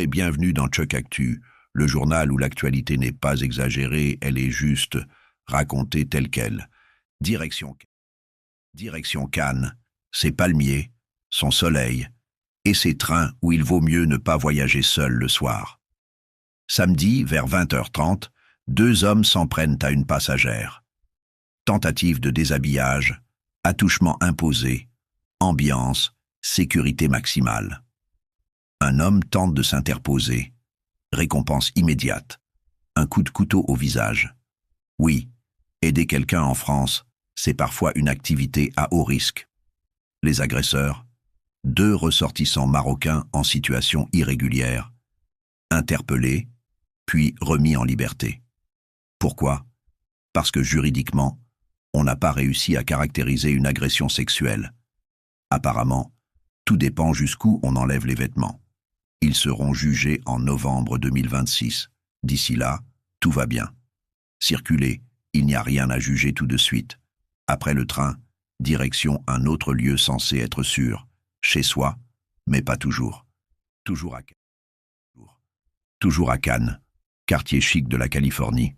et bienvenue dans Chuck Actu, le journal où l'actualité n'est pas exagérée, elle est juste racontée telle qu'elle. Direction Cannes, ses palmiers, son soleil, et ses trains où il vaut mieux ne pas voyager seul le soir. Samedi, vers 20h30, deux hommes s'en prennent à une passagère. Tentative de déshabillage, attouchement imposé, ambiance, sécurité maximale. Un homme tente de s'interposer. Récompense immédiate. Un coup de couteau au visage. Oui, aider quelqu'un en France, c'est parfois une activité à haut risque. Les agresseurs, deux ressortissants marocains en situation irrégulière, interpellés, puis remis en liberté. Pourquoi? Parce que juridiquement, on n'a pas réussi à caractériser une agression sexuelle. Apparemment, tout dépend jusqu'où on enlève les vêtements. Ils seront jugés en novembre 2026. D'ici là, tout va bien. Circulez, il n'y a rien à juger tout de suite. Après le train, direction un autre lieu censé être sûr, chez soi, mais pas toujours. Toujours à Cannes, quartier chic de la Californie.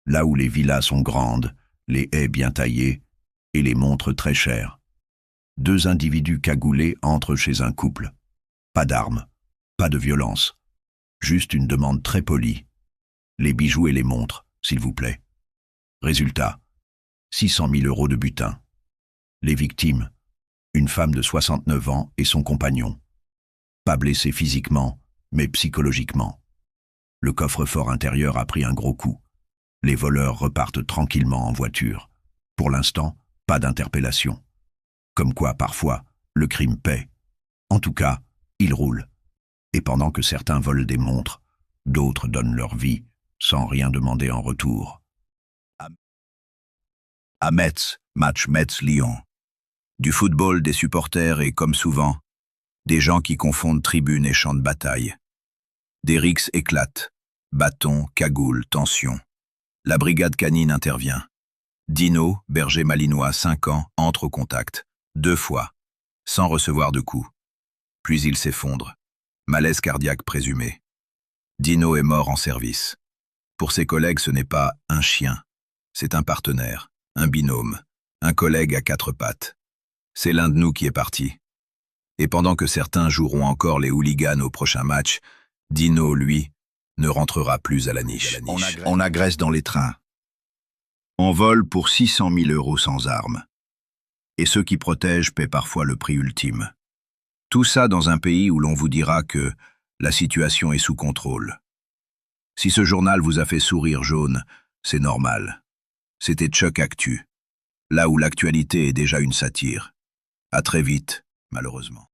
Là où les villas sont grandes, les haies bien taillées et les montres très chères. Deux individus cagoulés entrent chez un couple. Pas d'armes, pas de violence. Juste une demande très polie. Les bijoux et les montres, s'il vous plaît. Résultat, 600 000 € de butin. Les victimes, une femme de 69 ans et son compagnon. Pas blessés physiquement, mais psychologiquement. Le coffre-fort intérieur a pris un gros coup. Les voleurs repartent tranquillement en voiture. Pour l'instant, pas d'interpellation. Comme quoi, parfois, le crime paie. En tout cas, il roule. Et pendant que certains volent des montres, d'autres donnent leur vie, sans rien demander en retour. À Metz, match Metz-Lyon. Du football, des supporters et, comme souvent, des gens qui confondent tribune et champ de bataille. Des rixes éclatent. Bâtons, cagoules, tension. La brigade canine intervient. Dino, berger malinois, 5 ans, entre au contact. 2 fois, sans recevoir de coups. Puis il s'effondre. Malaise cardiaque présumé. Dino est mort en service. Pour ses collègues, ce n'est pas un chien. C'est un partenaire, un binôme, un collègue à 4 pattes. C'est l'un de nous qui est parti. Et pendant que certains joueront encore les hooligans au prochain match, Dino, lui, ne rentrera plus à la niche. On agresse dans les trains. On vole pour 600 000 € sans armes. Et ceux qui protègent paient parfois le prix ultime. Tout ça dans un pays où l'on vous dira que la situation est sous contrôle. Si ce journal vous a fait sourire jaune, c'est normal. C'était Chuck Actu, là où l'actualité est déjà une satire. À très vite, malheureusement.